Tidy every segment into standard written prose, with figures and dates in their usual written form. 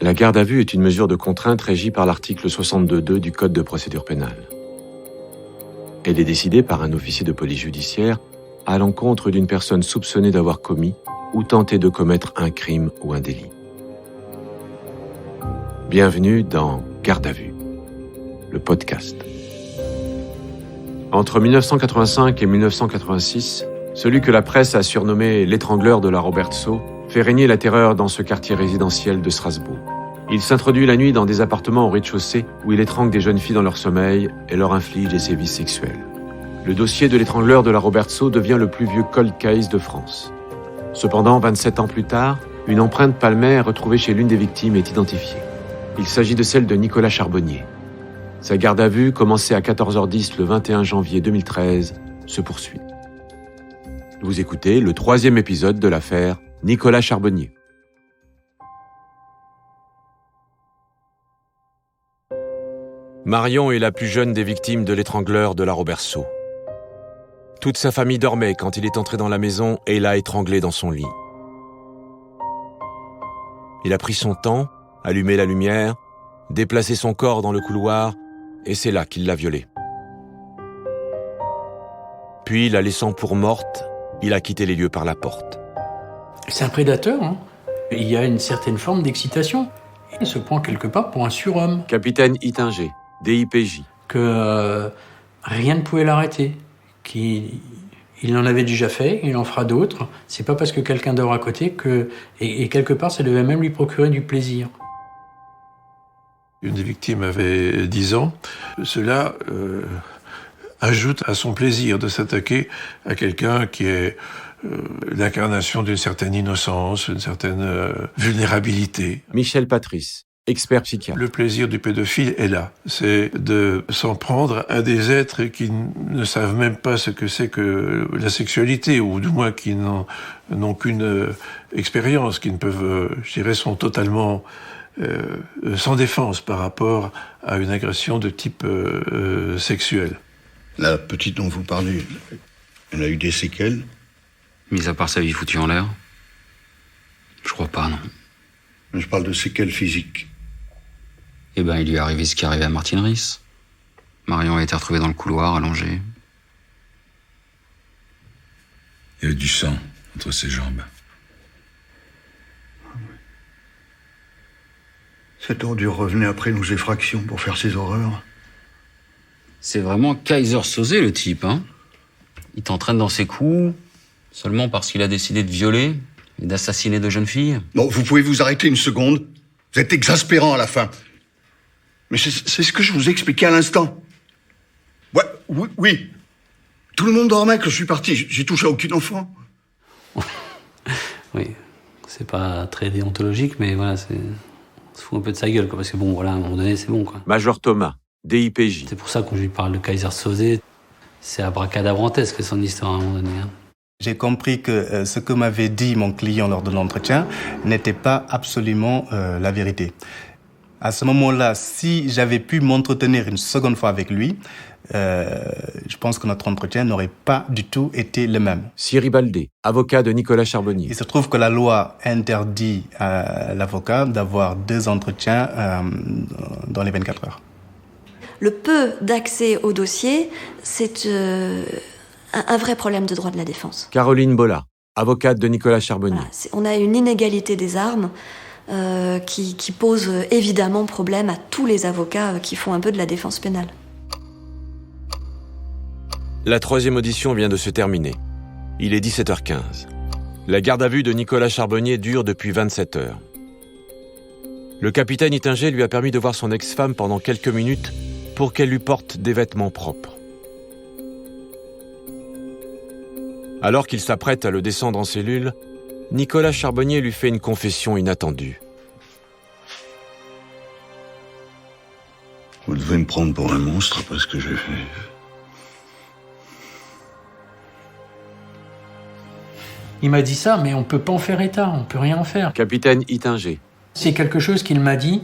La garde à vue est une mesure de contrainte régie par l'article 62.2 du Code de procédure pénale. Elle est décidée par un officier de police judiciaire à l'encontre d'une personne soupçonnée d'avoir commis ou tenté de commettre un crime ou un délit. Bienvenue dans Garde à vue, le podcast. Entre 1985 et 1986, celui que la presse a surnommé l'étrangleur de la Robertsau fait régner la terreur dans ce quartier résidentiel de Strasbourg. Il s'introduit la nuit dans des appartements au rez-de-chaussée où il étrangle des jeunes filles dans leur sommeil et leur inflige des sévices sexuels. Le dossier de l'étrangleur de la Robertsau devient le plus vieux cold case de France. Cependant, 27 ans plus tard, une empreinte palmaire retrouvée chez l'une des victimes est identifiée. Il s'agit de celle de Nicolas Charbonnier. Sa garde à vue, commencée à 14h10 le 21 janvier 2013, se poursuit. Vous écoutez le 3e épisode de l'affaire Nicolas Charbonnier. Marion est la plus jeune des victimes de l'étrangleur de la Robertsau. Toute sa famille dormait quand il est entré dans la maison et l'a étranglée dans son lit. Il a pris son temps, allumé la lumière, déplacé son corps dans le couloir, et c'est là qu'il l'a violée. Puis, la laissant pour morte, il a quitté les lieux par la porte. C'est un prédateur, hein. Il y a une certaine forme d'excitation. Il se prend quelque part pour un surhomme. Capitaine Ittinger, DIPJ. Que rien ne pouvait l'arrêter. Il en avait déjà fait, il en fera d'autres. C'est pas parce que quelqu'un dort à côté que... Et quelque part, ça devait même lui procurer du plaisir. Une des victimes avait 10 ans. Cela ajoute à son plaisir de s'attaquer à quelqu'un qui est l'incarnation d'une certaine innocence, une certaine vulnérabilité. Michel Patrice, expert psychiatre. Le plaisir du pédophile est là. C'est de s'en prendre à des êtres qui ne savent même pas ce que c'est que la sexualité, ou du moins qui n'ont qu'une expérience, qui ne peuvent, je dirais, sont totalement sans défense par rapport à une agression de type sexuel. La petite dont vous parlez, elle a eu des séquelles ? Mis à part sa vie foutue en l'air, je crois pas, non. Je parle de séquelles physiques. Eh ben, il lui est arrivé ce qui est arrivé à Martine Riss. Marion a été retrouvée dans le couloir, allongée. Il y avait du sang entre ses jambes. Cette ordure revenait après nos effractions pour faire ses horreurs. C'est vraiment Kaiser Soze, le type, hein. Il t'entraîne dans ses coups, seulement parce qu'il a décidé de violer et d'assassiner de jeunes filles. Bon, vous pouvez vous arrêter une seconde ? Vous êtes exaspérant à la fin. Mais c'est ce que je vous expliquais à l'instant. Ouais, oui. Tout le monde dormait quand je suis parti. J'ai touché à aucun enfant. Oui, c'est pas très déontologique, mais voilà, c'est... On se fout un peu de sa gueule, quoi, parce que bon, voilà, à un moment donné, c'est bon, quoi. Major Thomas, DIPJ. C'est pour ça que quand je lui parle de Kaiser Soze, c'est abracadabrantesque, son histoire, à un moment donné, hein. J'ai compris que ce que m'avait dit mon client lors de l'entretien n'était pas absolument la vérité. À ce moment-là, si j'avais pu m'entretenir une seconde fois avec lui, je pense que notre entretien n'aurait pas du tout été le même. Cyril Baldé, avocat de Nicolas Charbonnier. Il se trouve que la loi interdit à l'avocat d'avoir 2 entretiens dans les 24 heures. Le peu d'accès au dossier, c'est un vrai problème de droit de la défense. Caroline Bolla, avocate de Nicolas Charbonnier. Voilà, on a une inégalité des armes qui pose évidemment problème à tous les avocats qui font un peu de la défense pénale. La 3e audition vient de se terminer. Il est 17h15. La garde à vue de Nicolas Charbonnier dure depuis 27 heures. Le capitaine Ittinger lui a permis de voir son ex-femme pendant quelques minutes pour qu'elle lui porte des vêtements propres. Alors qu'il s'apprête à le descendre en cellule, Nicolas Charbonnier lui fait une confession inattendue. Vous devez me prendre pour un monstre parce que j'ai fait... Il m'a dit ça, mais on peut pas en faire état, on peut rien en faire. Capitaine Ittinger. C'est quelque chose qu'il m'a dit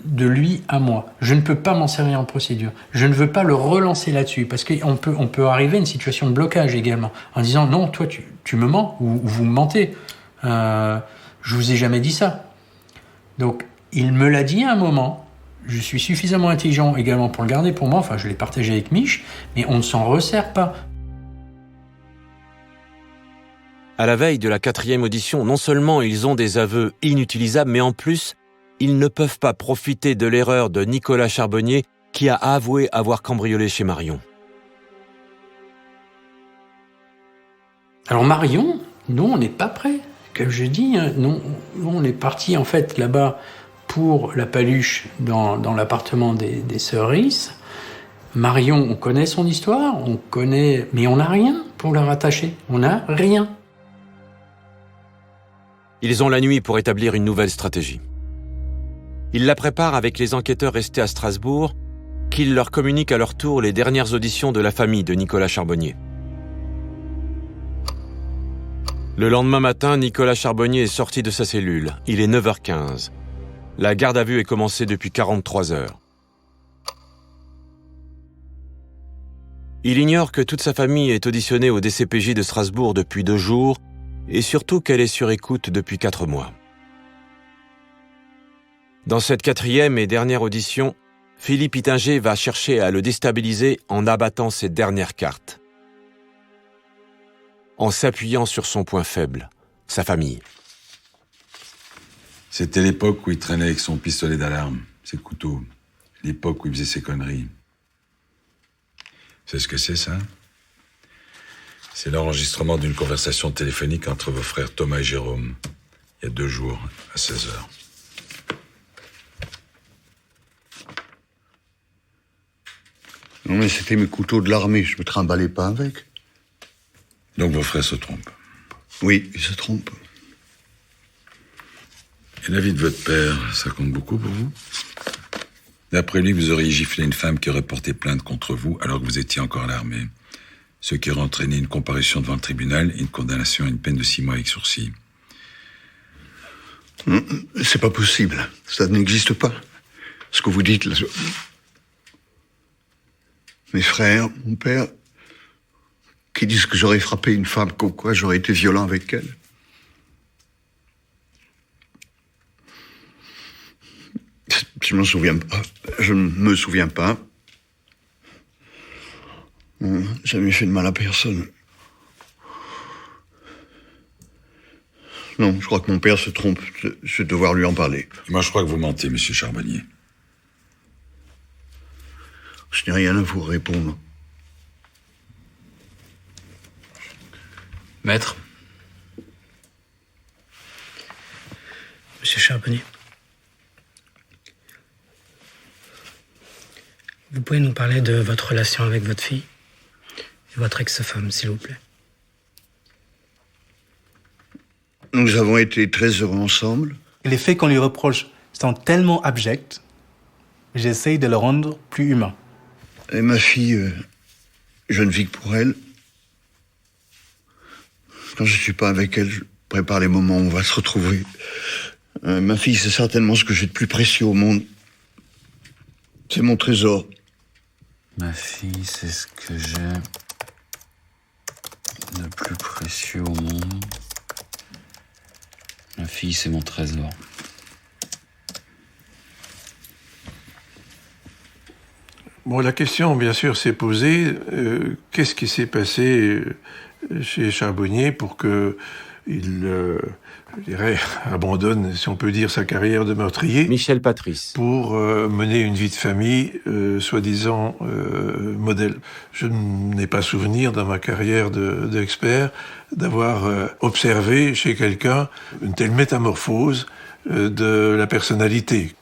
de lui à moi. Je ne peux pas m'en servir en procédure. Je ne veux pas le relancer là-dessus, parce qu'on peut arriver à une situation de blocage également, en disant non, toi tu me mens, ou vous me mentez. Je vous ai jamais dit ça. Donc Il me l'a dit à un moment. Je suis suffisamment intelligent également pour le garder pour moi. Enfin, je l'ai partagé avec Mich, mais on ne s'en resserre pas. À la veille de la 4e audition, non seulement ils ont des aveux inutilisables, mais en plus, ils ne peuvent pas profiter de l'erreur de Nicolas Charbonnier qui a avoué avoir cambriolé chez Marion. Alors Marion, nous, on n'est pas prêts. Comme je dis, nous, on est parti en fait là-bas pour la paluche dans l'appartement des sœurs Riss. Marion, on connaît son histoire, mais on n'a rien pour la rattacher. On n'a rien. Ils ont la nuit pour établir une nouvelle stratégie. Ils la préparent avec les enquêteurs restés à Strasbourg, qu'ils leur communiquent à leur tour les dernières auditions de la famille de Nicolas Charbonnier. Le lendemain matin, Nicolas Charbonnier est sorti de sa cellule. Il est 9h15. La garde à vue est commencée depuis 43 heures. Il ignore que toute sa famille est auditionnée au DCPJ de Strasbourg depuis 2 jours et surtout qu'elle est sur écoute depuis 4 mois. Dans cette 4e et dernière audition, Philippe Ittinger va chercher à le déstabiliser en abattant ses dernières cartes. En s'appuyant sur son point faible, sa famille. C'était l'époque où il traînait avec son pistolet d'alarme, ses couteaux. L'époque où il faisait ses conneries. C'est ce que c'est, ça? C'est l'enregistrement d'une conversation téléphonique entre vos frères Thomas et Jérôme, il y a 2 jours, à 16h. Non, mais c'était mes couteaux de l'armée, je me trimballais pas avec. Donc vos frères se trompent? Oui, ils se trompent. Et la vie de votre père, ça compte beaucoup pour vous? D'après lui, vous auriez giflé une femme qui aurait porté plainte contre vous alors que vous étiez encore à l'armée. Ce qui aurait entraîné une comparution devant le tribunal et une condamnation à une peine de 6 mois avec sursis. C'est pas possible. Ça n'existe pas. Ce que vous dites là. Mes frères, mon père, qui disent que j'aurais frappé une femme, comme quoi j'aurais été violent avec elle. Je m'en souviens pas. Je ne me souviens pas. Jamais fait de mal à personne. Non, je crois que mon père se trompe. Je vais devoir lui en parler. Moi, je crois que vous mentez, monsieur Charbonnier. Je n'ai rien à vous répondre. Maître. Monsieur Charbonnier. Vous pouvez nous parler de votre relation avec votre fille et votre ex-femme, s'il vous plaît. Nous avons été très heureux ensemble. Les faits qu'on lui reproche sont tellement abjects, j'essaye de le rendre plus humain. Et ma fille, je ne vis que pour elle. Quand je ne suis pas avec elle, je prépare les moments où on va se retrouver. Ma fille, c'est certainement ce que j'ai de plus précieux au monde. C'est mon trésor. Ma fille, c'est ce que j'ai de plus précieux au monde. Ma fille, c'est mon trésor. Bon, la question, bien sûr, s'est posée, qu'est-ce qui s'est passé chez Charbonnier pour que il, je dirais, abandonne, si on peut dire, sa carrière de meurtrier. Michel Patrice. Pour mener une vie de famille, soi-disant modèle. Je n'ai pas souvenir, dans ma carrière d'expert, d'avoir observé chez quelqu'un une telle métamorphose de la personnalité.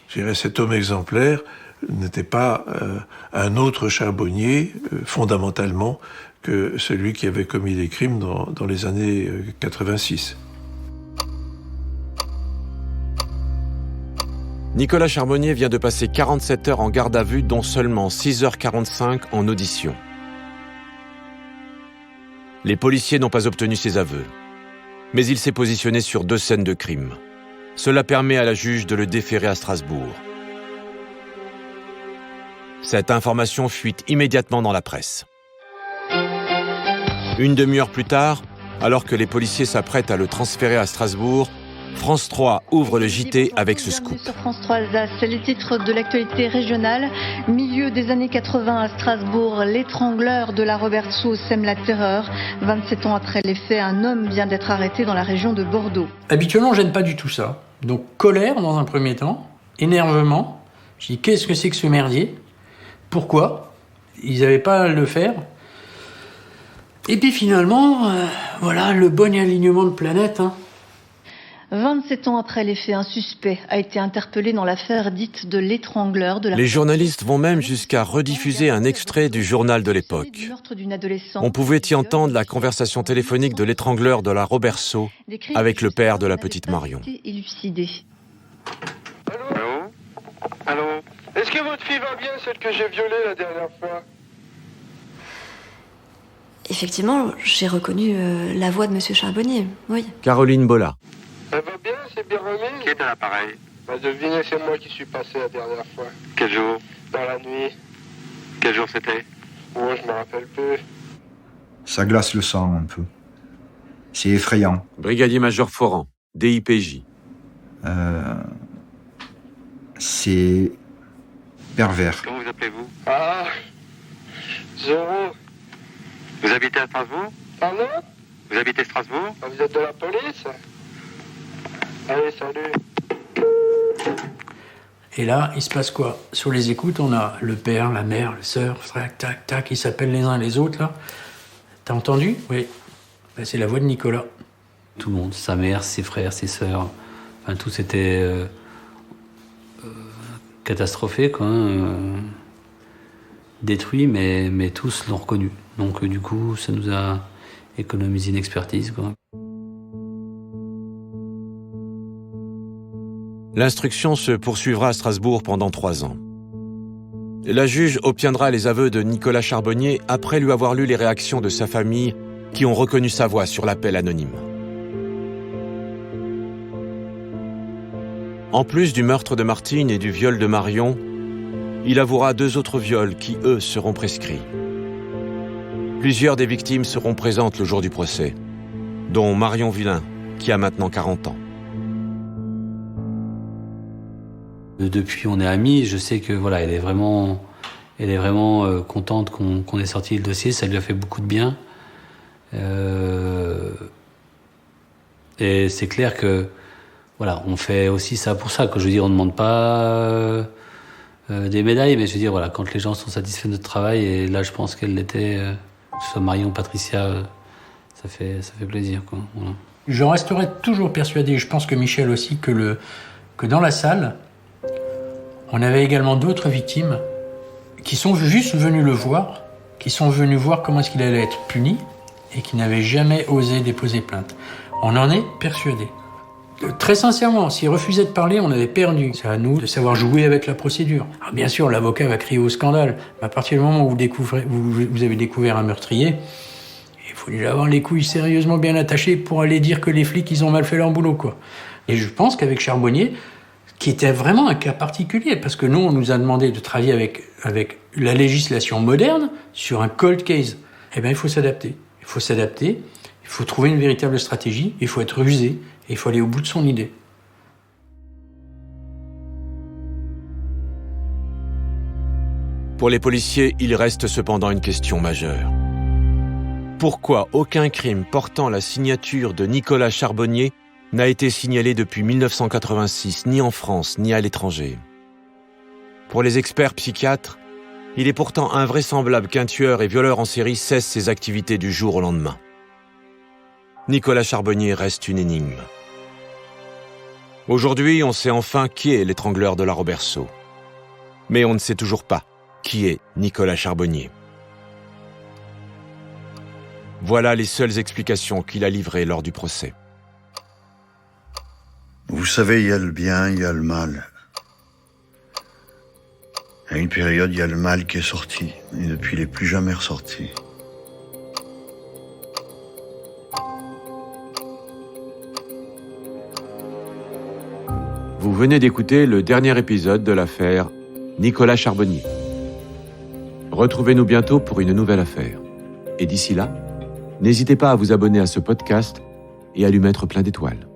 Je dirais, cet homme exemplaire n'était pas un autre Charbonnier, fondamentalement, que celui qui avait commis les crimes dans les années 86. Nicolas Charbonnier vient de passer 47 heures en garde à vue, dont seulement 6h45 en audition. Les policiers n'ont pas obtenu ses aveux, mais il s'est positionné sur 2 scènes de crime. Cela permet à la juge de le déférer à Strasbourg. Cette information fuite immédiatement dans la presse. Une demi-heure plus tard, alors que les policiers s'apprêtent à le transférer à Strasbourg, France 3 ouvre le JT avec ce scoop. Sur France 3 Alsace, c'est les titres de l'actualité régionale. Milieu des années 80 à Strasbourg, l'étrangleur de la Robertsau sème la terreur. 27 ans après les faits, un homme vient d'être arrêté dans la région de Bordeaux. Habituellement, j'aime pas du tout ça. Donc colère dans un premier temps, énervement. Je dis qu'est-ce que c'est que ce merdier ? Pourquoi ? Ils n'avaient pas à le faire. Et puis finalement, voilà, le bon alignement de planètes. 27 ans après les faits, un suspect a été interpellé dans l'affaire dite de l'étrangleur de la... Les journalistes vont même jusqu'à rediffuser un extrait du journal de l'époque. On pouvait y entendre la conversation téléphonique de l'étrangleur de la Robertsau avec le père de la petite Marion. Allô ? Allô ? Est-ce que votre fille va bien, celle que j'ai violée la dernière fois ? Effectivement, j'ai reconnu la voix de Monsieur Charbonnier, oui. Caroline Bolla. Elle va bien, c'est bien remis ? Qui est à l'appareil ? Bah devinez, c'est moi qui suis passé la dernière fois. Quel jour ? Dans la nuit. Quel jour c'était ? Oh, je me rappelle plus. Ça glace le sang un peu. C'est effrayant. Brigadier-major Foran, DIPJ. C'est pervers. Comment vous appelez-vous ? Ah, Zoro. Vous habitez à Strasbourg ? Pardon ? Vous habitez Strasbourg ? Ah, vous êtes de la police ? Allez, salut. Et là, il se passe quoi ? Sur les écoutes, on a le père, la mère, le sœur, tac, tac, tac, ils s'appellent les uns les autres, là. T'as entendu ? Oui. Ben, c'est la voix de Nicolas. Tout le monde, sa mère, ses frères, ses sœurs, enfin, tout c'était catastrophé, quoi. Détruit, mais tous l'ont reconnu. Donc, du coup, ça nous a économisé une expertise, quoi. L'instruction se poursuivra à Strasbourg pendant 3 ans. La juge obtiendra les aveux de Nicolas Charbonnier après lui avoir lu les réactions de sa famille qui ont reconnu sa voix sur l'appel anonyme. En plus du meurtre de Martine et du viol de Marion, il avouera 2 autres viols qui, eux, seront prescrits. Plusieurs des victimes seront présentes le jour du procès, dont Marion Villain, qui a maintenant 40 ans. Depuis, on est amis. Je sais que voilà, elle est vraiment contente qu'on ait sorti le dossier. Ça lui a fait beaucoup de bien. Et c'est clair que voilà, on fait aussi ça pour ça. Que je veux dire, on ne demande pas des médailles, mais je veux dire voilà, quand les gens sont satisfaits de notre travail, et là, je pense qu'elle l'était, que ce soit Marion, Patricia, ça fait plaisir, quoi. Voilà. Je resterai toujours persuadé, je pense que Michel aussi, que dans la salle, on avait également d'autres victimes qui sont juste venues le voir, qui sont venues voir comment est-ce qu'il allait être puni et qui n'avaient jamais osé déposer plainte. On en est persuadé. Très sincèrement, s'il refusait de parler, on avait perdu. C'est à nous de savoir jouer avec la procédure. Alors bien sûr, l'avocat va crier au scandale, mais à partir du moment où vous avez découvert un meurtrier, il faut déjà avoir les couilles sérieusement bien attachées pour aller dire que les flics, ils ont mal fait leur boulot, quoi. Et je pense qu'avec Charbonnier, qui était vraiment un cas particulier, parce que nous, on nous a demandé de travailler avec la législation moderne sur un cold case. Eh bien, il faut s'adapter. Il faut s'adapter, il faut trouver une véritable stratégie, il faut être rusé, et il faut aller au bout de son idée. Pour les policiers, il reste cependant une question majeure. Pourquoi aucun crime portant la signature de Nicolas Charbonnier n'a été signalé depuis 1986, ni en France, ni à l'étranger? Pour les experts psychiatres, il est pourtant invraisemblable qu'un tueur et violeur en série cesse ses activités du jour au lendemain. Nicolas Charbonnier reste une énigme. Aujourd'hui, on sait enfin qui est l'étrangleur de la Robertsau. Mais on ne sait toujours pas qui est Nicolas Charbonnier. Voilà les seules explications qu'il a livrées lors du procès. Vous savez, il y a le bien, il y a le mal. À une période, il y a le mal qui est sorti, et depuis, il n'est plus jamais ressorti. Vous venez d'écouter le dernier épisode de l'affaire Nicolas Charbonnier. Retrouvez-nous bientôt pour une nouvelle affaire. Et d'ici là, n'hésitez pas à vous abonner à ce podcast et à lui mettre plein d'étoiles.